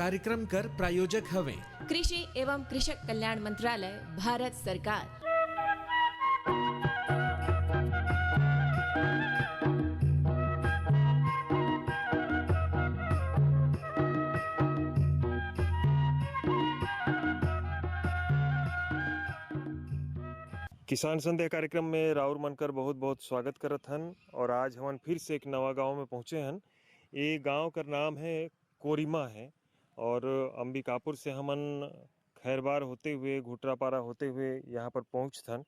कार्यक्रम कर प्रायोजक हवे कृषि एवं कृषक कल्याण मंत्रालय, भारत सरकार। किसान संध्या कार्यक्रम में राउर मनकर बहुत बहुत स्वागत करत हन। और आज हमन फिर से एक नवा गांव में पहुंचे हन। ये गांव का नाम है कोरिमा है और अंबिकापुर से हमन खैरबार होते हुए घुटरापारा होते हुए यहाँ पर पहुँचथन।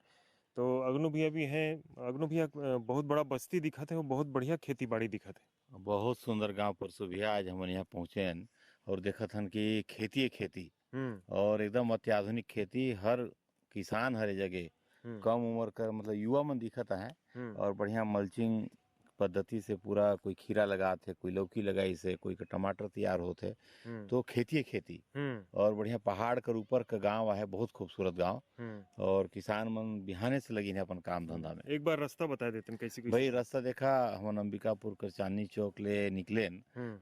तो अगनू भैया भी हैं। अगनू भैया बहुत बड़ा बस्ती दिखत है और बहुत बढ़िया खेती बाड़ी दिखत है। बहुत सुंदर गांव परसों भैया आज हम यहाँ पहुंचे हन और देखत हन कि खेती है खेती और एकदम अत्याधुनिक खेती। हर किसान हर जगह कम उम्र का मतलब युवा मन दिखत है और बढ़िया मल्चिंग पद्धति से पूरा कोई खीरा लगाते है, कोई लौकी लगाई से, कोई का टमाटर तैयार होते है। तो खेती है खेती और बढ़िया पहाड़ कर ऊपर का गांव है, बहुत खूबसूरत गांव। और किसान मन बिहाने से लगी है अपन काम धंधा में। एक बार रास्ता बता देते कैसे भाई रास्ता देखा हम अंबिकापुर कर चांदनी चौक ले निकले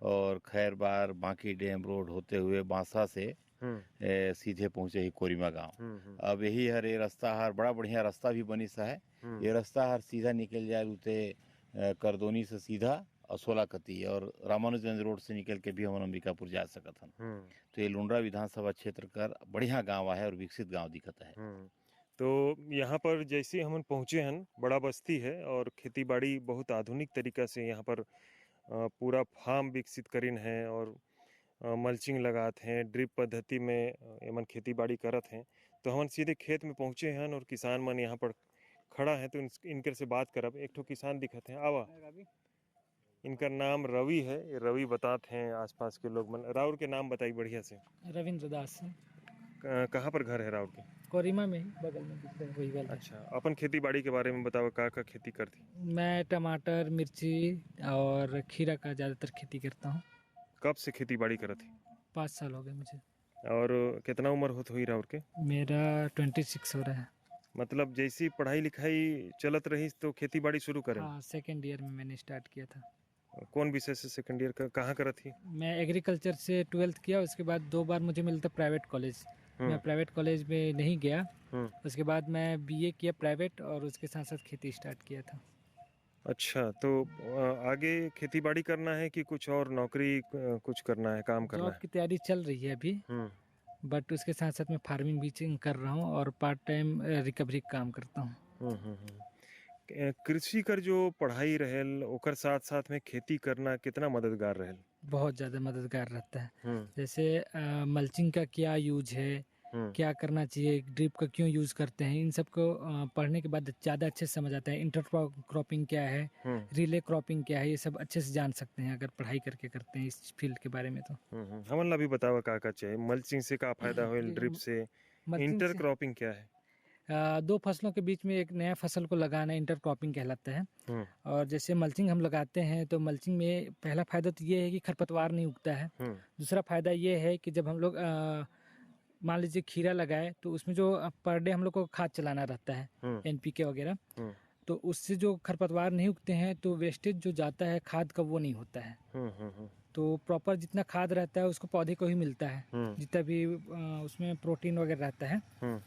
और खैरबार बांकी डैम रोड होते हुए बांसा से सीधे पहुंचे ही कोरिमा गांव। अब यही हर ये रास्ता हर बड़ा बढ़िया रास्ता भी बनी सा है। ये रास्ता हर सीधा निकल जाए उते करदोनी से सीधा असोला कती और रामानुजगंज रोड से निकल के भी हम अंबिकापुर जा सकत हन। तो ये लुंड्रा विधानसभा क्षेत्र का बढ़िया गांव है और विकसित गांव दिखता है। तो यहाँ पर जैसे हम पहुँचे हन, बड़ा बस्ती है और खेती बाड़ी बहुत आधुनिक तरीका से यहाँ पर पूरा फार्म विकसित करीन है और मल्चिंग लगाते हैं, ड्रिप पद्धति में एमन खेती बाड़ी करत हैं। तो हम सीधे खेत में पहुँचे हैं और किसान मन यहाँ पर खड़ा है। तो इनकर से बात करब। एक ठो किसान दिखत हैं, आवा। इनका नाम रवि है। ये रवि बताते हैं आसपास के लोग मन। राउर के नाम बताई बढ़िया से। रविंद्र दास है। कहाँ पर घर है राउर के? कोरिमा में ही बगल में दिखता है वही वाला। अच्छा, अपन खेती बाड़ी के बारे में बताओ, का खेती करती? मैं टमाटर, मिर्ची और खीरा का ज़्यादातर खेती करता हूँ। कब से खेती बाड़ी करत है? 5 साल हो गए मुझे। और कितना उम्र होत हुई राउर के? मेरा 26 हो रहा है। मतलब जैसी पढ़ाई लिखाई चलत रही तो खेती बाड़ी शुरू करें? हाँ, सेकेंड ईयर में मैंने स्टार्ट किया था। कौन विषय से सेकेंड ईयर का कहाँ करत थी? मैं एग्रीकल्चर से 12th किया, उसके बाद 2 बार मुझे मिलता प्राइवेट कॉलेज। मैं प्राइवेट कॉलेज में नहीं गया। उसके बाद मैं बीए किया प्राइवेट और उसके साथ साथ खेती स्टार्ट किया था। अच्छा, तो आगे खेती बाड़ी करना है कि कुछ और नौकरी कुछ करना है, काम करना है? जॉब की तैयारी चल रही है अभी, बट उसके साथ साथ मैं फार्मिंग भी कर रहा हूँ और पार्ट टाइम रिकवरी काम करता हूँ। कृषि कर जो पढ़ाई रहेल ओकर साथ साथ में खेती करना कितना मददगार रहेल? बहुत ज़्यादा मददगार रहता है। जैसे मल्चिंग का क्या यूज है, क्या करना चाहिए, ड्रिप का क्यों यूज करते हैं, इन सब को पढ़ने के बाद ज़्यादा अच्छे से समझ आता है। इंटर क्रॉपिंग क्या है, रिले क्रॉपिंग क्या है, ये सब अच्छे से जान सकते हैं अगर पढ़ाई करके करते हैं इस फील्ड के बारे में। तो हमन ला भी बतावा का चाहिए, मल्चिंग से का फायदा होल, ड्रिप से? इंटर क्रॉपिंग क्या है? 2 फसलों के बीच में एक नया फसल को लगाना इंटर क्रॉपिंग कहलाता है। और जैसे मल्चिंग हम लगाते हैं तो मल्चिंग में पहला फायदा तो ये है कि खरपतवार नहीं उगता है। दूसरा फायदा ये है कि जब हम लोग मान लीजिए खीरा लगाए तो उसमें जो पर डे हम लोग को खाद चलाना रहता है, NPK वगैरह, तो उससे जो खरपतवार नहीं उगते हैं तो वेस्टेज जो जाता है खाद का वो नहीं होता है। तो प्रॉपर जितना खाद रहता है उसको पौधे को ही मिलता है, जितना भी उसमें प्रोटीन वगैरह रहता है।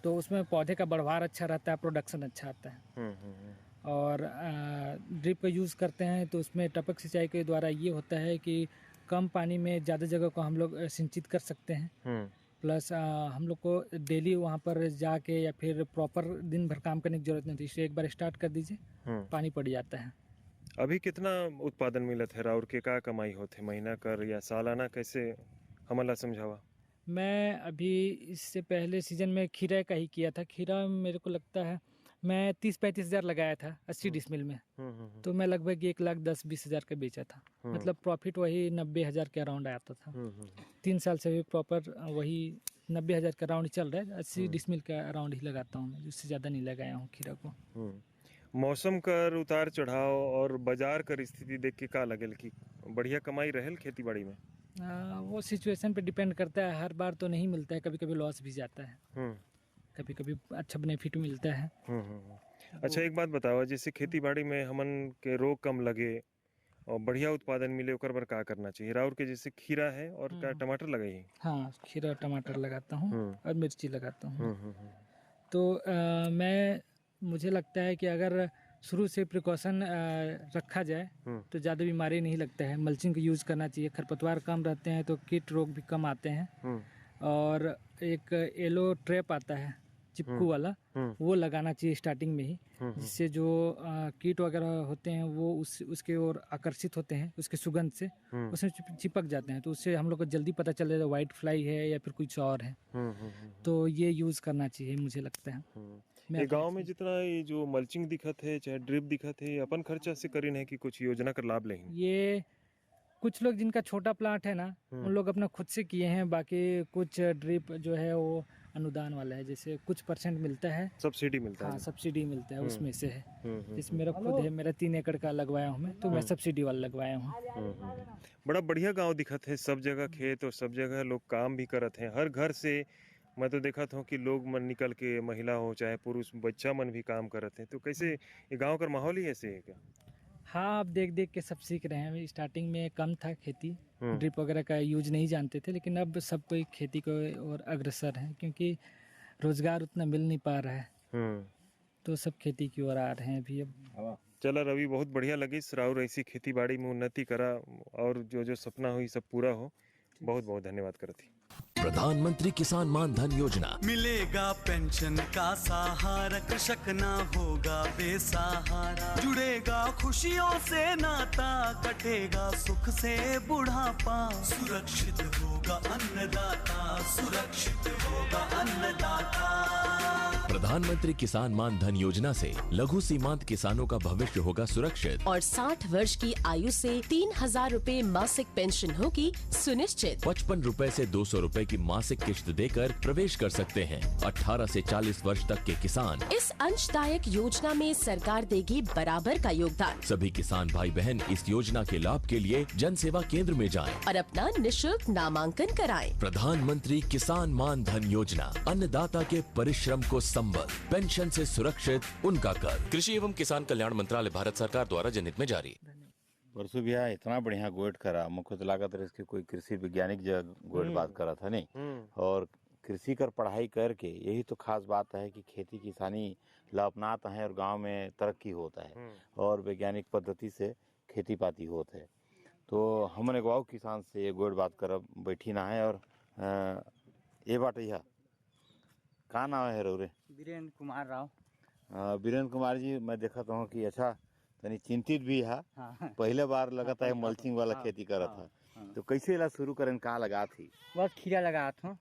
तो उसमें पौधे का बढ़वार अच्छा रहता है, प्रोडक्शन अच्छा आता है। और ड्रिप का यूज़ करते हैं तो उसमें टपक सिंचाई के द्वारा ये होता है कि कम पानी में ज़्यादा जगह को हम लोग सिंचित कर सकते हैं। प्लस हम लोग को डेली वहाँ पर जाके या फिर प्रॉपर दिन भर काम करने की जरूरत नहीं थी। इसे एक बार स्टार्ट कर दीजिए, पानी पड़ जाता है। अभी कितना उत्पादन मिलत है राउर के? का कमाई होते महीना कर या सालाना, कैसे हमला समझावा? मैं अभी इससे पहले सीजन में खीरा का ही किया था। खीरा मेरे को लगता है मैं 30-35 हज़ार लगाया था 80 डिसमिल में। तो मैं लगभग 1,10,20 हज़ार का बेचा था। मतलब प्रॉफिट वही 90 हज़ार के अराउंड आता था। 3 साल से भी प्रॉपर वही 90 हज़ार का अराउंड चल रहा है। 80 डिसमिल का अराउंड ही लगाता हूँ मैं, उससे ज़्यादा नहीं लगाया हूँ खीरा को। मौसम कर उतार चढ़ाव और बाजार कर स्थिति देख के का लगेल कि बढ़िया कमाई रहेल खेती बाड़ी में? वो सिचुएशन पे डिपेंड करता है। हर बार तो नहीं मिलता है, कभी कभी लॉस भी जाता है, कभी कभी अच्छा बेनिफिट मिलता है। अच्छा, एक बात बताओ, जैसे खेती बाड़ी में हमन के रोग कम लगे और बढ़िया उत्पादन मिले ओकर बर का करना चाहिए? राउर के जैसे खीरा है और का टमाटर लगाइए? हाँ, खीरा टमाटर लगाता हूँ और मिर्ची लगाता हूँ। तो मुझे लगता है कि अगर शुरू से प्रिकॉशन रखा जाए तो ज़्यादा बीमारी नहीं लगता है। मल्चिंग का यूज़ करना चाहिए, खरपतवार कम रहते हैं तो कीट रोग भी कम आते हैं। और एक येलो ट्रैप आता है चिपकू वाला, वो लगाना चाहिए स्टार्टिंग में ही, जिससे जो कीट वगैरह होते हैं वो उसके ओर आकर्षित होते हैं, उसके सुगंध से उसमें चिपक जाते हैं, तो उससे हम लोग को जल्दी पता चल जाता है व्हाइट फ्लाई है या फिर कुछ और है। तो ये यूज़ करना चाहिए मुझे लगता है। ये गांव में जितना ये जो मल्चिंग दिखत है चाहे ड्रिप दिखत है, अपन खर्चा से करीन है कि कुछ योजना का लाभ लें? ये कुछ लोग जिनका छोटा प्लांट है ना, उन लोग अपना खुद से किए हैं, बाकी कुछ ड्रिप जो है वो अनुदान वाला है, जैसे कुछ % मिलता है, सब्सिडी मिलता है। हाँ, सब्सिडी मिलता है, उसमें से है। जैसे मेरा खुद है, मेरा 3 एकड़ का लगवाया हूँ मैं, तो मैं सब्सिडी वाला लगवाया हूँ। बड़ा बढ़िया गांव दिखत है, सब जगह खेत और सब जगह लोग काम भी करत हैं। हर घर से मैं तो देखत हूँ कि लोग मन निकल के, महिला हो चाहे पुरुष, बच्चा मन भी काम करत हैं। तो कैसे ये गांव का माहौल ही ऐसे है क्या? हाँ, अब देख देख के सब सीख रहे हैं। स्टार्टिंग में कम था खेती, ड्रिप वगैरह का यूज नहीं जानते थे, लेकिन अब सब कोई खेती को और अग्रसर है, क्योंकि रोजगार उतना मिल नहीं पा रहा है, तो सब खेती की ओर आ रहे हैं अभी। अब चला रवि, बहुत बढ़िया लगी। राउर ऐसी खेती बाड़ी में उन्नति करा और जो जो सपना हुई सब पूरा हो। बहुत बहुत धन्यवाद करती। प्रधानमंत्री किसान मान धन योजना, मिलेगा पेंशन का सहारा, कृषक ना होगा बेसहारा, जुड़ेगा खुशियों से नाता, कटेगा सुख से बुढ़ापा, सुरक्षित होगा अन्नदाता, सुरक्षित होगा अन्नदाता। प्रधानमंत्री किसान मान धन योजना से लघु सीमांत किसानों का भविष्य होगा सुरक्षित और 60 वर्ष की आयु से 3,000 रूपए मासिक पेंशन होगी सुनिश्चित। 55 रूपए से 200 रूपए की मासिक किश्त देकर प्रवेश कर सकते हैं। 18 से 40 वर्ष तक के किसान इस अंशदायक योजना में सरकार देगी बराबर का योगदान। सभी किसान भाई बहन इस योजना के लाभ के लिए जन सेवा केंद्र में जाएं और अपना निशुल्क नामांकन कराएं। प्रधानमंत्री किसान मान धन योजना, अन्नदाता के परिश्रम को संबल, पेंशन से सुरक्षित उनका कर। कृषि एवं किसान कल्याण मंत्रालय, भारत सरकार द्वारा जनहित में जारी। परसों भैया इतना बढ़िया गोएट करा, मुझको तो लागत रहे इसके कोई कृषि वैज्ञानिक जगह गोएट बात करा था नहीं। और कृषि कर पढ़ाई करके यही तो खास बात है कि खेती किसानी ला अपनाता है और गांव में तरक्की होता है और वैज्ञानिक पद्धति से खेती पाती होता है। तो हमने गाँव किसान से ये गोएट बात कर बैठी ना है। और ये बात यह का नाम है रे? वीरेंद्र कुमार राव। वीरेंद्र कुमार जी, मैं देखा हूँ कि अच्छा तनी चिंतित भी है। पहले बार लगा था मल्चिंग वाला खेती करा था, तो कैसे ला शुरू करें, का लगा थी? बस खीरा लगा था।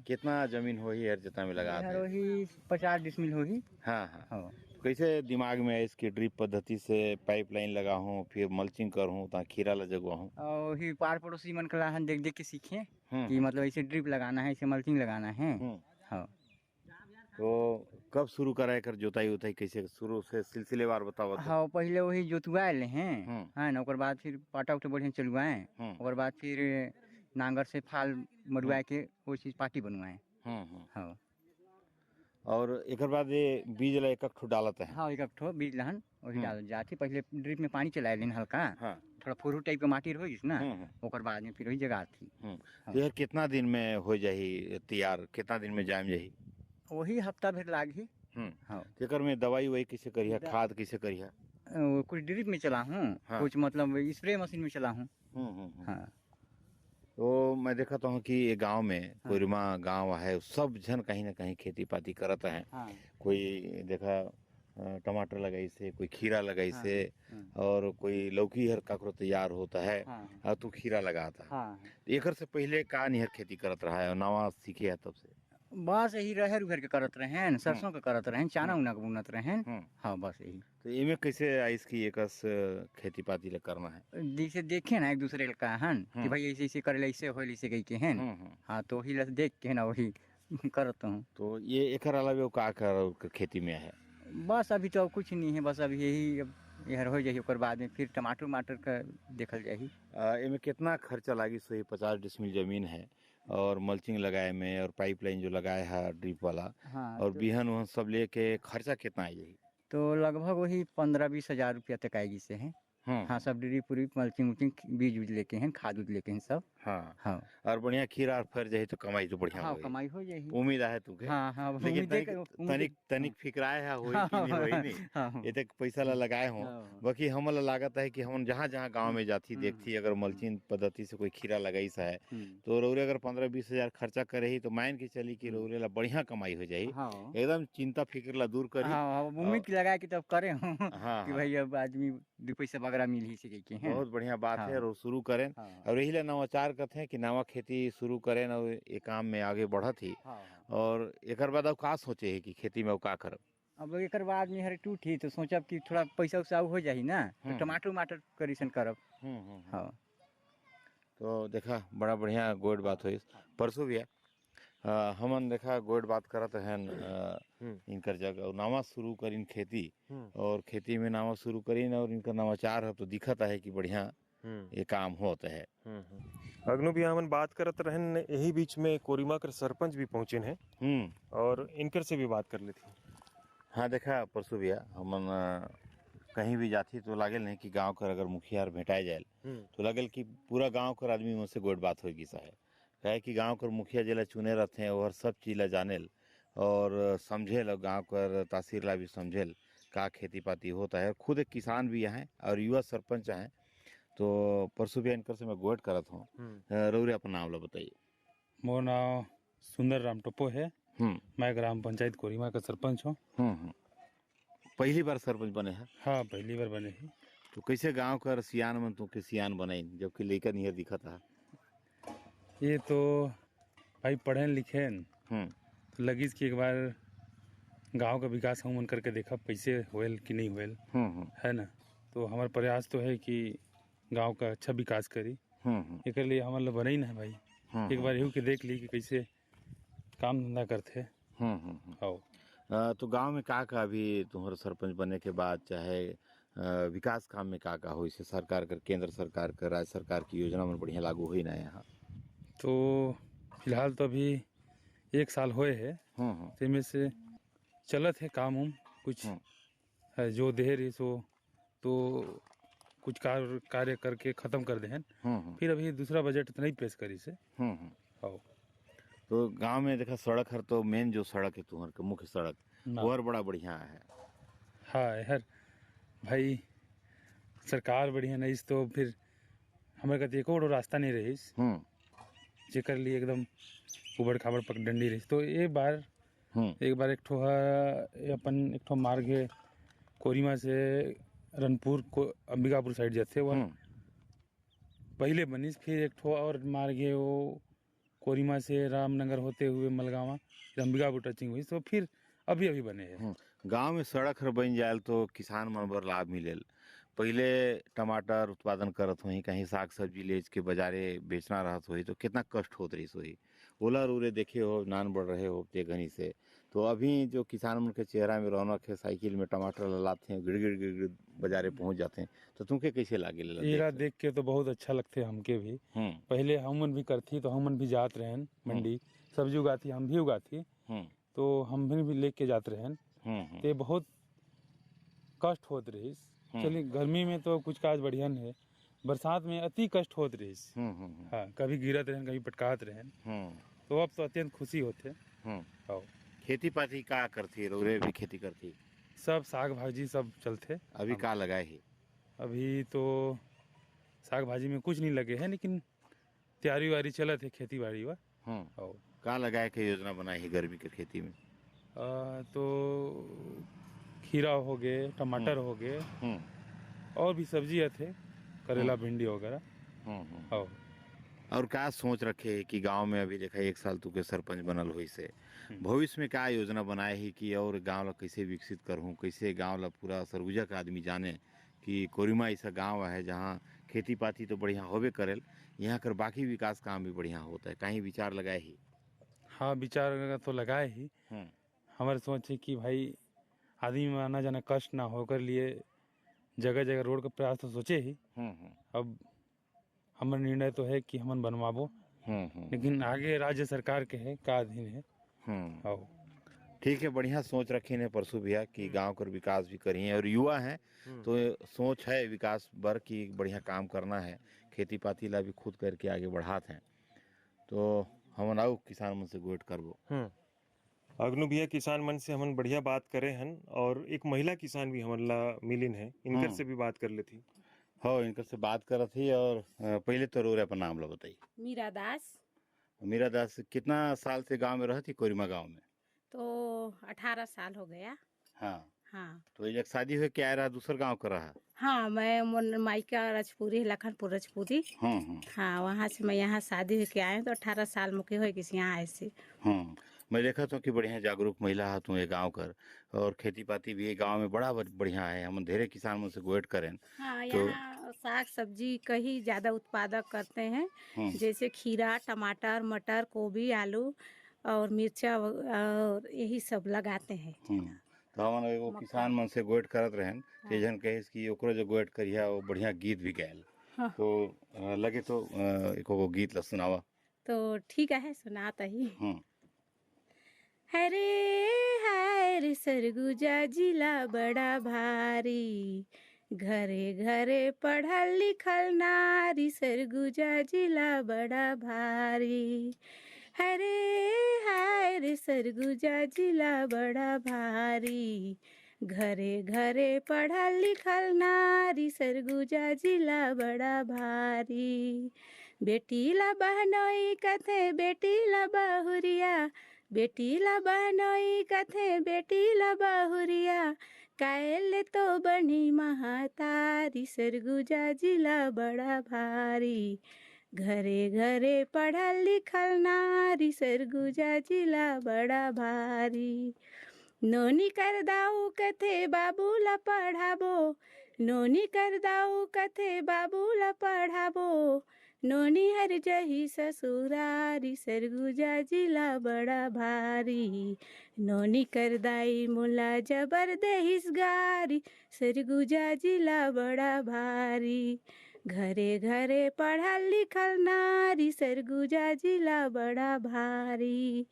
कितना जमीन हो ही हर जितना में लगा था? वही 50 डिसमिल होगी। हाँ हाँ। कैसे दिमाग में इसकी ड्रिप पद्धति से पाइपलाइन लगा हूँ, फिर मल्चिंग कर हूँ, ता खीरा लगवा हूँ? और ही पार पड़ोसी मन कला देख देख के सीखे कि मतलब ऐसे ड्रिप लगाना है, ऐसे मल्चिंग लगाना है। हाँ। तो कब शुरू करा कर जोताई उताई, कैसे शुरू से सिलसिलेवार बताओ? हाँ, पहले वही जोतवाए हैं, हाँ ना, ओकर बाद फिर पाटा उटा बढ़िया चलवाए, ओकर बाद फिर नांगर से फाल मरवाए के वो चीज पाटी बनवाए। हाँ। और एक बाद ये बीज ला एक ठो डालत है? हाँ, एक ठो बीज लहन वही डाल जाती। पहले ड्रिप में पानी चलाए लेन हल्का, थोड़ा फुरू टाइप का माटी रही ना, ओकर बाद में फिर वही जगह थी। तो यार कितना दिन में हो जाही तैयार, कितना दिन में जाम जाही? वही हफ्ता भर लागी। हाँ। तेकर में दवाई वही कैसे करिया, खाद कैसे करिया? कुछ ड्रिप में चला हूँ, कुछ मतलब स्प्रे मशीन में चला हूँ। हाँ। तो मैं देखा हूँ कि ये गांव में कोरिमा गांव है, सब जन कहीं ना कहीं खेती पाती करता है। कोई देखा टमाटर लगाई से, कोई खीरा लगाई से, और कोई लौकी हर काकरो तैयार होता है और तू खीरा लगाता। एक से पहले का निहर खेती करत रहा है और नवा सीखे है तब से? बस यही रहर उघर के करत रहे, सरसों के करत रहे, चना उना के बुनत रहे। हाँ, बस यही। तो इमे कैसे आइस की एक खेती पाती ले करना है? जैसे देखे ना एक दूसरे का हन कि भाई ऐसे ऐसे करे, ऐसे हो, ऐसे गई के हैं। हाँ, तो वही लस देख के ना वही करता हूँ। तो ये एक अलावा का कर खेती में है? बस अभी तो कुछ नहीं है, बस अभी यही यह हो जाए, ओकर बाद में फिर टमाटर उमाटर का देखल जाही। इमे कितना खर्चा लागी? सही 50 डिसमिल जमीन है और मल्चिंग लगाए में और पाइपलाइन जो लगाए है ड्रिप वाला, और तो बिहन वहन सब लेके खर्चा कितना आई? तो लगभग वही 15-20 हजार रुपया तक आएगी से है। हाँ सब ड्रिप पूरी मल्चिंग उल्चिंग बीज उज लेके हैं, खाद उद लेके हैं सब। हाँ हाँ और बढ़िया खीरा फर जाए तो कमाई तो बढ़िया हाँ होई। कमाई हो जाएगी। उम्मीद है तुमके। हाँ हाँ लेकिन उम्मीद है तनिक फिक्राए है होई कि नहीं होई नहीं। हाँ ये तक पैसा ला लगाए हो बाकी हमला लागत है कि हम जहाँ जहाँ गांव में जाती देखती अगर मल्चिंग पद्धति से कोई खीरा लगाई सा है तो रौरे अगर 15-20 हजार खर्चा करे ही तो मान के चली कि रौरे ला बढ़िया कमाई हो जाई। एकदम चिंता फिक्र ला दूर करी। हाँ उम्मीद लगा के तब करे हम हाँ कि भाई अब आदमी 2 पैसा वगैरह मिल ही सके के हैं। बहुत बढ़िया बात है और शुरू करें और यही ला नवाचार करते हैं कि नवा खेती शुरू करें और ये काम में आगे बढ़त ही और एक बाद अब का सोचे है कि खेती में का करब। अब एक बाद में हर टूटी तो सोचब कि थोड़ा पैसा उसा हो जाही ना तो टमाटर उमाटर करीसन करब। हाँ तो देखा बड़ा बढ़िया गोड बात हुई परसों भी हमन देखा गोड बात करत हैं इनकर जगह नावा शुरू करीन खेती और खेती में नावा शुरू करीन और इनका नवाचार है तो दिखत है कि बढ़िया ये काम होता है। अगनु भी हमन बात करत रहन यही बीच में कोरिमा कर सरपंच भी पहुंचे हैं और इनकर से भी बात कर लेती। हाँ देखा परसों भैया हमन कहीं भी जाती तो लागल नहीं कि गांव कर अगर मुखिया भेटाए जाए तो लागल कि पूरा गांव कर आदमी मुझसे गोट बात होगी सा है कहे कि गांव कर मुखिया जिला चुने रहते हैं और सब चीज ला जानेल और समझेल और गांव कर तासीर ला भी समझेल का खेती पाती होता है। खुद एक किसान भी हैं और युवा सरपंच हैं तो परसों भी इनकर से मैं गोट करत हूँ। रौरे अपना नाम ला बताइए। मोर नाम सुंदर राम टप्पो है। मैं ग्राम पंचायत कोरिमा का सरपंच हूँ। पहली बार सरपंच बने हैं? हाँ पहली बार बने हैं। तो कैसे गांव कर सियान में तो के सियान बनाई जबकि लेकर नहीं दिखा था? ये तो भाई पढ़े लिखे तो लगी कि एक बार गांव का विकास हम मन करके देखा पैसे होएल कि नहीं होएल है ना। तो हमारा प्रयास तो है कि गांव का अच्छा विकास करी एक लिए हमारे बने ही ना भाई। एक बार यू के देख ली कि कैसे काम धंधा करते। तो गांव में का अभी तुम्हारे सरपंच बनने के बाद चाहे विकास काम में का हो इसे सरकार कर केंद्र सरकार कर राज्य सरकार की योजना में बढ़िया लागू हुई ना यहाँ? तो फिलहाल तो अभी 1 साल हुए है में से चलत है काम कुछ है जो दे रही सो तो कुछ कार्य करके खत्म कर दे फिर अभी दूसरा बजट नहीं पेश करी से। तो गांव में देखा सड़क हर तो मेन जो सड़क है तुम्हारे का मुख्य सड़क वो बड़ा बढ़िया है। हाँ यार भाई सरकार बढ़िया नहीं तो फिर हमारे का एको रास्ता नहीं रही जेकर लिए एकदम उबड़ खाबड़ पगडंडी रही। तो एक बार एक ठो मार्ग है कोरिमा से रनपुर को अंबिकापुर साइड जाते वो पहले बनीस फिर एक ठो और मार्ग है वो कोरिमा से रामनगर होते हुए मलगावा अंबिकापुर टचिंग हुई तो फिर अभी बने हैं। गांव में सड़क बन जाए तो किसान मन बर लाभ मिले। पहले टमाटर उत्पादन करत हो कहीं साग सब्जी लेज के बाजारे बेचना रहत हो तो कितना कष्ट होत रही सोई ओला रूरे देखे हो नान बढ़ रहे हो ते घनी से। तो अभी जो किसान मन के चेहरा में रौनक है साइकिल में टमाटर लाते हैं गिड़ बाजारे पहुंच जाते हैं तो तुमके कैसे लागे? देख के तो बहुत अच्छा लगते हमके भी। पहले हम भी करती तो हम भी जात रहे मंडी सब्जी उगाती हम भी उगाती तो हम भी लेके जाते रहे ते बहुत कष्ट होत रही। चलिए गर्मी में तो कुछ काज बढ़िया है बरसात में अति कष्ट होत रही। हाँ कभी गिरत रहे कभी पटकात रहे तो अब तो अत्यंत खुशी होते। खेती पाती का करती रोरे भी खेती करती सब साग भाजी सब चलते। अभी का लगाए है? अभी तो साग भाजी में कुछ नहीं लगे है लेकिन तैयारी वारी चलत है खेती बाड़ी वा। का लगाए के योजना बनाई है गर्मी के खेती में? तो खीरा हो गए टमाटर हो गए और भी सब्जियां थे करेला भिंडी वगैरह। और क्या सोच रखे कि गांव में अभी देखा 1 साल तू के सरपंच बनल हुई से भविष्य में क्या योजना बनाए है कि और गांव ला कैसे विकसित करूं कैसे गांव ला पूरा सरगुजा का आदमी जाने कि कोरिमा ऐसा गांव है जहां खेती पाती तो बढ़िया होबे करेल यहाँ कर बाकी विकास काम भी बढ़िया होता है कहीं विचार लगाए ही? हाँ विचार तो लगाए ही। हमारे सोच है कि भाई आदमी में आना जाना कष्ट ना होकर लिए जगह जगह रोड का प्रयास तो सोचे ही। अब हमारा निर्णय तो है कि हम बनवाबो लेकिन आगे राज्य सरकार के है का अधीन है। ठीक है, बढ़िया सोच रखी ने परसु भैया कि गांव कर विकास भी करिए और युवा हैं तो सोच है विकास बर की बढ़िया काम करना है, खेती पाती ला भी खुद करके आगे बढ़ाते हैं। तो हम आऊ किसान मन से गोट करबो। अग्नु भैया किसान मन से हमन बढ़िया बात करे हन और एक महिला किसान भी हमन ला मिलिन है, इनकर से भी बात कर लेती। हाँ, इनकर से बात करत थी और पहले तो रोरे अपन नाम लो बताइए। मीरा दास। मीरा दास कितना साल से गांव में रहती कोरिमा गांव में? तो 18 साल हो गया। हाँ हाँ। तो एक शादी हुई क्या रहा दूसर गांव का रहा? हाँ, मैं मायका राजपुरी लखनपुर राजपुरी। हाँ, वहाँ से मैं यहाँ शादी होके आए तो 18 साल मुके हो किसी यहाँ ऐसे। मैं देखा तो कि बढ़िया जागरूक महिला है तू ये गांव कर और खेती पाती भी ये गांव में बड़ा बढ़िया है। हम ढेरे किसान मुझसे गोएट करें। हाँ, तो यहाँ साग सब्जी कहीं ज्यादा उत्पादक करते हैं, जैसे खीरा, टमाटर, मटर, गोभी, आलू और मिर्चा और यही सब लगाते हैं। तो हम एगो किसान मन से गोएट करत रहें ते जन कहे कि ओकरो जो गोएट करिया वो बढ़िया गीत भी गायल। तो लगे तो एको गीत ला सुनावा। तो ठीक है, सुनाता ही। हरे सरगुजा जिला बड़ा भारी, घरे घरे पढ़ल लिखल नारी, सरगुजा जिला बड़ा भारी। हरे सरगुजा जिला बड़ा भारी, घरे घरे पढ़ल लिखल नारी, सरगुजा जिला बड़ा भारी। बेटी ला बहनोई कथे बेटी ला बहुरिया, बेटी ला बहनोई कथे बेटी ला बहुरिया, कायल तो बनी महातारी, सरगुजा जिला बड़ा भारी। घरे घरे पढ़ल लिखल नारी, सरगुजा जिला बड़ा भारी। नोनी कर दाऊ कथे बाबू ला पढ़ाबो, नोनी कर दाऊ कथे बाबू ला पढ़ाबो, नोनी हर जही ससुरारी, सरगुजा जिला बड़ा भारी। नोनी कर दाई मुला जबर देहिस गारी, सरगुजा जिला बड़ा भारी। घरे घरे पढ़ल लिखल नारी, सरगुजा जिला बड़ा भारी।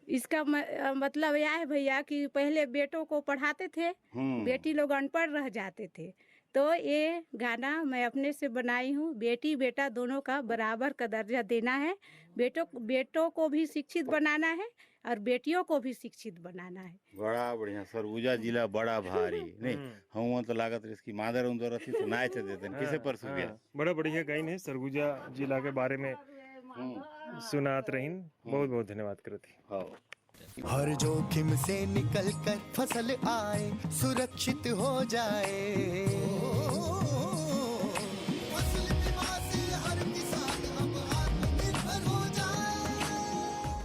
इसका मतलब यह है भैया कि पहले बेटों को पढ़ाते थे, बेटी लोग अनपढ़ रह जाते थे। तो ये गाना मैं अपने से बनाई हूँ। बेटी बेटा दोनों का बराबर का दर्जा देना है, बेटों को भी शिक्षित बनाना है और बेटियों को भी शिक्षित बनाना है। बड़ा बढ़िया, सरगुजा जिला बड़ा भारी। नहीं हम तो लागत इसकी मादर उन्दर थी तो नाच देते हैं किसे पर सुबिया। बड़ा बढ़िया गाइन है, सरगुजा जिला के बारे में सुनात रहीन। बहुत बहुत धन्यवाद करती। हर जोखिम से निकल कर फसल आए, सुरक्षित हो जाए, फसल बीमा से हर किसान अब आत्मनिर्भर हो जाए।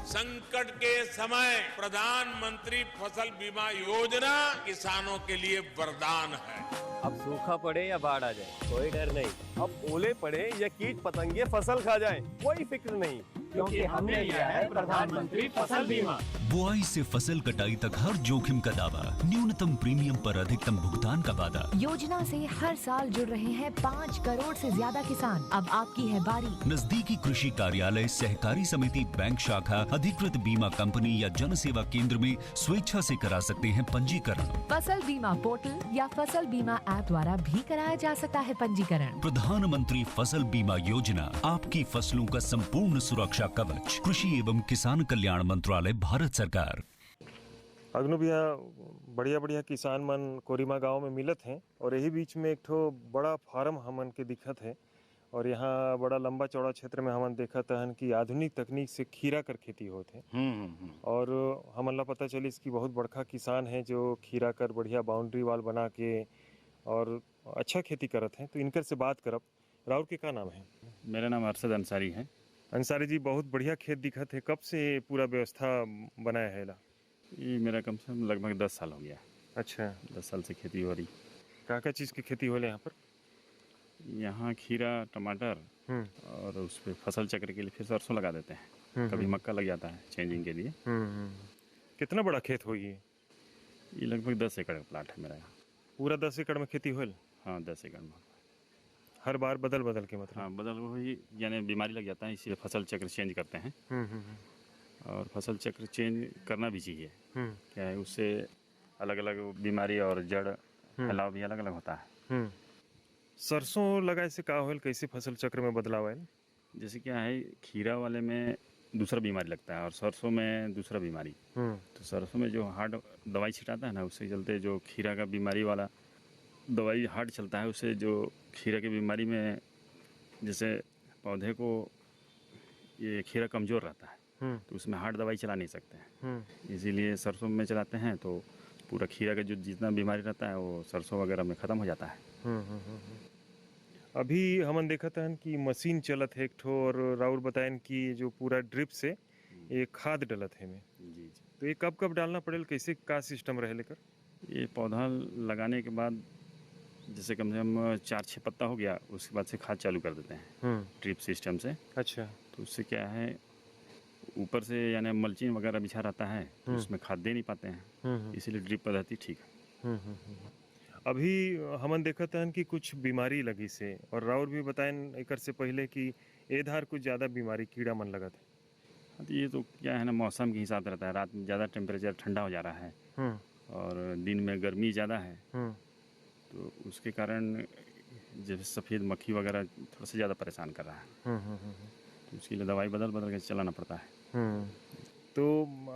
संकट के समय प्रधानमंत्री फसल बीमा योजना किसानों के लिए वरदान है। अब सूखा पड़े या बाढ़ आ जाए कोई डर नहीं, अब ओले पड़े या कीट पतंगे फसल खा जाए कोई फिक्र नहीं, क्योंकि हमने लिया है प्रधानमंत्री फसल बीमा। बुआई से फसल कटाई तक हर जोखिम का दावा, न्यूनतम प्रीमियम पर अधिकतम भुगतान का वादा। योजना से हर साल जुड़ रहे हैं 5 करोड़ से ज्यादा किसान। अब आपकी है बारी। नजदीकी कृषि कार्यालय, सहकारी समिति, बैंक शाखा, अधिकृत बीमा कंपनी या जन सेवा केंद्र में स्वेच्छा से करा सकते हैं पंजीकरण। फसल बीमा पोर्टल या फसल बीमा ऐप द्वारा भी कराया जा सकता है पंजीकरण। प्रधानमंत्री फसल बीमा योजना, आपकी फसलों का संपूर्ण सुरक्षा कवच। कृषि एवं किसान कल्याण मंत्रालय, भारत सरकार। अग्नु भैया बढ़िया बढ़िया किसान मन कोरिमा गांव में मिलत हैं और यही बीच में एक ठो बड़ा फार्म हमन के दिखत है और यहाँ बड़ा लंबा चौड़ा क्षेत्र में हमन देखत हन कि आधुनिक तकनीक से खीरा कर खेती होते हैं। और हमन ला पता चली इसकी बहुत बड़का किसान है जो खीरा कर बढ़िया बाउंड्री वाल बना के और अच्छा खेती करत हैं। तो इनकर से बात करब। राउर के का नाम है? मेरा नाम अरशद अंसारी है। अंसारी जी, बहुत बढ़िया खेत दिखत है, कब से पूरा व्यवस्था बनाया है? ये मेरा कम से कम लगभग 10 साल हो गया। अच्छा, 10 साल से खेती हो रही। क्या चीज़ की खेती हो रही यहाँ पर? यहाँ खीरा, टमाटर और उस पर फसल चक्र के लिए फिर सरसों लगा देते हैं, कभी मक्का लग जाता है चेंजिंग के लिए। कितना बड़ा खेत होगी? ये लगभग 10 एकड़ का प्लाट है मेरा यहाँ। पूरा 10 एकड़ में खेती होल? हाँ, 10 एकड़ में। हर बार बदल बदल के मतलब? हाँ, बदल वही, यानी बीमारी लग जाता है इसीलिए फसल चक्र चेंज करते हैं। और फसल चक्र चेंज करना भी चाहिए। क्या है, उससे अलग अलग बीमारी और जड़ फैलाव भी अलग अलग होता है। सरसों लगाए से का होल, कैसे फसल चक्र में बदलाव आयल? जैसे क्या है, खीरा वाले में दूसरा बीमारी लगता है और सरसों में दूसरा बीमारी। तो सरसों में जो हार्ड दवाई छिटाता है ना, उससे चलते जो खीरा का बीमारी वाला दवाई हार्ड चलता है, उससे जो खीरा की बीमारी में जैसे पौधे को ये खीरा कमज़ोर रहता है तो उसमें हार्ड दवाई चला नहीं सकते हैं, इसीलिए सरसों में चलाते हैं तो पूरा खीरा का जो जितना बीमारी रहता है वो सरसों वगैरह में ख़त्म हो जाता है। अभी हमन देखत हन कि मशीन चलत है एक ठो, और राउर बतायन कि जो पूरा ड्रिप से ये खाद डलत है में। जी। तो ये कब कब डालना पड़ेल, कैसे का सिस्टम रहे लेकर? ये पौधा लगाने के बाद जैसे कम से कम 4-6 पत्ता हो गया, उसके बाद से खाद चालू कर देते हैं ड्रिप सिस्टम से। अच्छा। तो उससे क्या है, ऊपर से यानी मल्चिंग वगैरह बिछा रहता है तो उसमें खाद दे नहीं पाते हैं, इसीलिए ड्रिप पद्धति ठीक है। अभी हमन देखत हन कि कुछ बीमारी लगी से, और राउर भी बताएं एकर से पहले कि ए धार कुछ ज़्यादा बीमारी कीड़ा मन लगत है। तो ये तो क्या है ना, मौसम के हिसाब से रहता है। रात में ज़्यादा टेम्परेचर ठंडा हो जा रहा है और दिन में गर्मी ज़्यादा है, तो उसके कारण जैसे सफ़ेद मक्खी वगैरह थोड़ा सा ज़्यादा परेशान कर रहा है, तो उसके लिए दवाई बदल बदल के चलाना पड़ता है। तो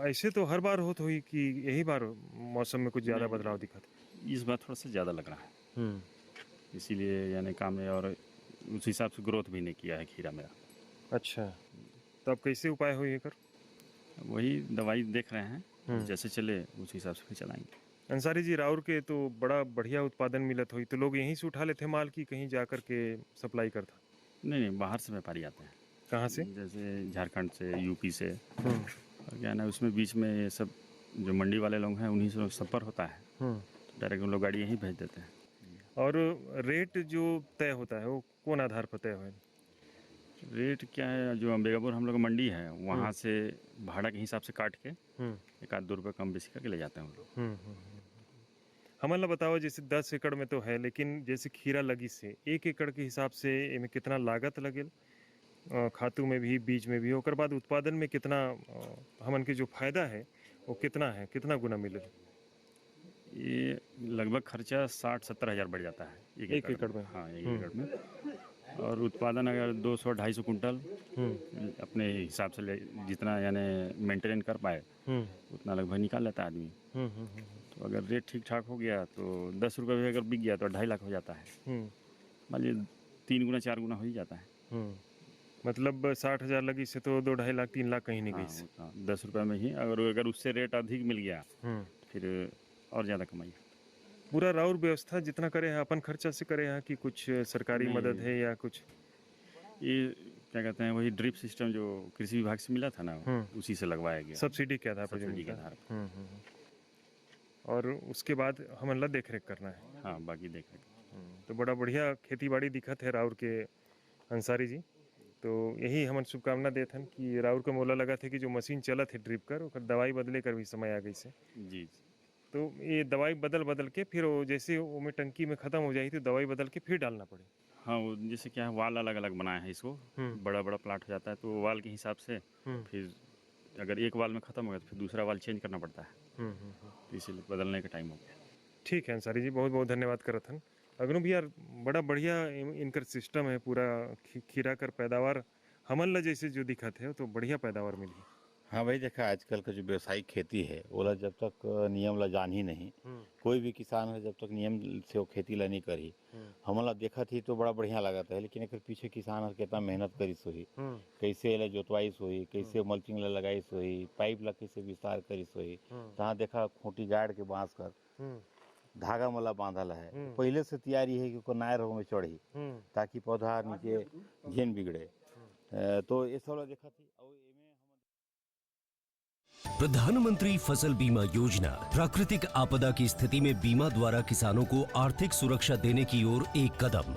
ऐसे तो हर बार होत हुई कि यही बार मौसम में कुछ ज़्यादा बदलाव दिखा था? इस बार थोड़ा सा ज़्यादा लग रहा है, इसीलिए यानी काम में, और उस हिसाब से ग्रोथ भी नहीं किया है खीरा मेरा। अच्छा, तो अब कैसे उपाय हुई कर? वही दवाई देख रहे हैं, जैसे चले उस हिसाब से फिर चलाएंगे। अंसारी जी, राउर के तो बड़ा बढ़िया उत्पादन मिलत हुई, तो लोग यहीं से उठा लेते माल की कहीं जा कर के सप्लाई करता? नहीं, बाहर से व्यापारी आते हैं। कहाँ से? जैसे झारखंड से, यूपी से। और क्या ना, उसमें बीच में ये सब जो मंडी वाले लोग हैं उन्हीं से संपर्क होता है, तो डायरेक्ट उन लोग गाड़ी यहीं भेज देते हैं। और रेट जो तय होता है वो कौन आधार पर तय है? रेट क्या है, जो अंबेगापुर हम लोग मंडी है वहाँ से भाड़ा के हिसाब से काट के 1-2 रुपये कम बेसी करके ले जाते हैं हम लोग। हमन ला बताओ, जैसे 10 एकड़ में तो है, लेकिन जैसे खीरा लगी से 1 एकड़ के हिसाब से इनमें कितना लागत लगेल, खातू में भी, बीज में भी, और बाद उत्पादन में कितना हमन के जो फायदा है वो कितना है, कितना गुना मिले? ये लगभग खर्चा 60-70 हज़ार बढ़ जाता है एक एकड़ में। हाँ, 1 एकड़ में। और उत्पादन अगर 200-250 कुंटल अपने हिसाब से जितना यानी मेंटेन कर पाए उतना लगभग निकाल लेता है आदमी। तो अगर रेट ठीक ठाक हो गया तो 10 रुपये भी अगर बिक गया तो 2.5 लाख हो जाता है। मान लीजिए 3 गुना 4 गुना हो ही जाता है। मतलब 60,000 लगी से तो 2-2.5 लाख 3 लाख कहीं नहीं गई। 10 रुपये में ही अगर उससे रेट अधिक मिल गया फिर और ज़्यादा कमाई। पूरा राउर व्यवस्था जितना करे है अपन खर्चा से करे है कि कुछ सरकारी मदद है या कुछ? ये क्या कहते हैं, वही ड्रिप सिस्टम जो कृषि विभाग से मिला था ना, उसी से लगवाया गया। सब्सिडी के आधार पर? सब्सिडी के आधार पर। और उसके बाद हमन ला देख रेख करना है? हाँ, बाकी देख रेख। तो बड़ा बढ़िया खेती बाड़ी दिखत है राउर के अंसारी जी। तो यही हमन शुभकामना देते हैं कि राउर के मोला लगा थे कि जो मशीन चलत है ड्रिप कर, और दवाई बदले कर भी समय आ गई से। जी। तो ये दवाई बदल के फिर जैसे वो में टंकी में खत्म हो जाए तो दवाई बदल के फिर डालना पड़े? हाँ, वो जैसे क्या है, वाल अलग अलग बनाया है इसको, बड़ा बड़ा प्लाट हो जाता है तो वाल के हिसाब से फिर अगर एक वाल में ख़त्म हो गया तो फिर दूसरा वाल चेंज करना पड़ता है, तो इसीलिए बदलने का टाइम हो गया। ठीक है अंसारी जी, बहुत बहुत धन्यवाद करत हन। अगनू भी यार बड़ा बढ़िया इनकर सिस्टम है, पूरा खीरा कर पैदावार हमन ला जैसे जो दिखत है तो बढ़िया पैदावार मिली। हाँ भाई, देखा आजकल का जो व्यावसायिक खेती है ओला जब तक नियम ला जान ही नहीं, कोई भी किसान है जब तक नियम से वो खेती ला नहीं करी, हमला देखा थी तो बड़ा बढ़िया लगता है। लेकिन एक पीछे किसान हर कितना मेहनत करिस होही, कैसे एला जोतवाइस होही, कैसे मल्चिंग ला लगाइस होही, पाइप ला कैसे विस्तार करिस होही, तहाँ देखा खूंटी गाड़ के बांस कर धागा मला बांधल है, पहले से तैयारी है कि नायर में चढ़ी ताकि पौधा नीचे झेन बिगड़े। तो ये सब देखा थी। प्रधानमंत्री फसल बीमा योजना प्राकृतिक आपदा की स्थिति में बीमा द्वारा किसानों को आर्थिक सुरक्षा देने की ओर एक कदम।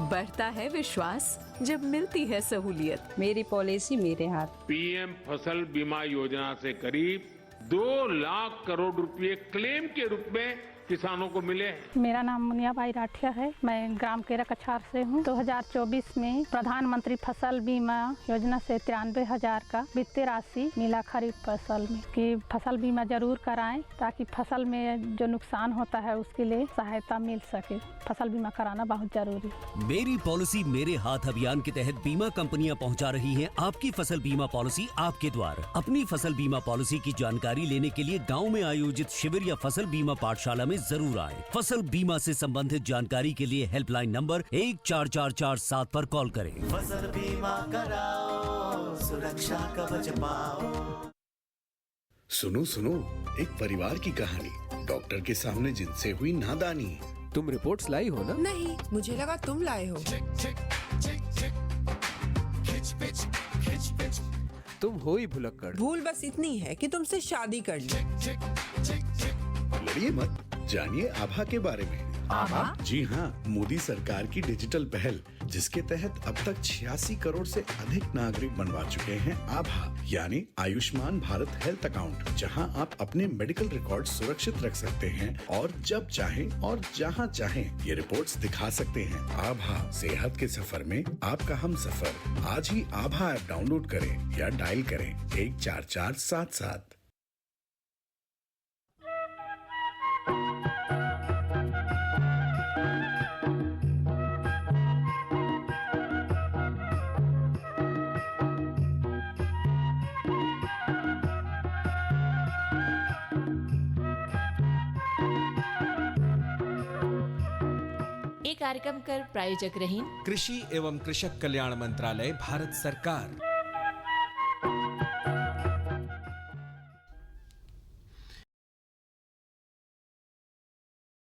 बढ़ता है विश्वास जब मिलती है सहूलियत। मेरी पॉलिसी मेरे हाथ। पीएम फसल बीमा योजना से करीब 2 लाख करोड़ रुपए क्लेम के रूप में किसानों को मिले? मेरा नाम मुनियाबाई राठिया है। मैं ग्राम केरा कछार से हूँ। 2024 में प्रधानमंत्री फसल बीमा योजना से 93,000 का वित्तीय राशि मिला खरीफ फसल में कि फसल बीमा जरूर कराएं ताकि फसल में जो नुकसान होता है उसके लिए सहायता मिल सके। फसल बीमा कराना बहुत जरूरी है। मेरी पॉलिसी मेरे हाथ अभियान के तहत बीमा कंपनियां पहुंचा रही हैं आपकी फसल बीमा पॉलिसी आपके द्वार। अपनी फसल बीमा पॉलिसी की जानकारी लेने के लिए गाँव में आयोजित शिविर या फसल बीमा पाठशाला में जरूर आए। फसल बीमा से संबंधित जानकारी के लिए हेल्पलाइन नंबर 14447 पर कॉल करें। फसल बीमा कराओ, सुरक्षा कवच पाओ। सुनो सुनो, एक परिवार की कहानी। डॉक्टर के सामने जिनसे हुई नादानी। तुम रिपोर्ट्स लाई हो ना? नहीं, मुझे लगा तुम लाए हो। तुम हो ही भुलक्कड़। भूल बस इतनी है कि तुमसे शादी कर ली। लड़िए मत, जानिए आभा के बारे में। आभा? जी हाँ, मोदी सरकार की डिजिटल पहल जिसके तहत अब तक 86 करोड़ से अधिक नागरिक बनवा चुके हैं आभा, यानी आयुष्मान भारत हेल्थ अकाउंट, जहां आप अपने मेडिकल रिकॉर्ड सुरक्षित रख सकते हैं और जब चाहें और जहां चाहें ये रिपोर्ट्स दिखा सकते हैं। आभा, सेहत के सफर में आपका हम सफर। आज ही आभा ऐप डाउनलोड करें या डायल करें 14477। कार्यक्रम कर प्रायोजक रही कृषि एवं कृषक कल्याण मंत्रालय भारत सरकार।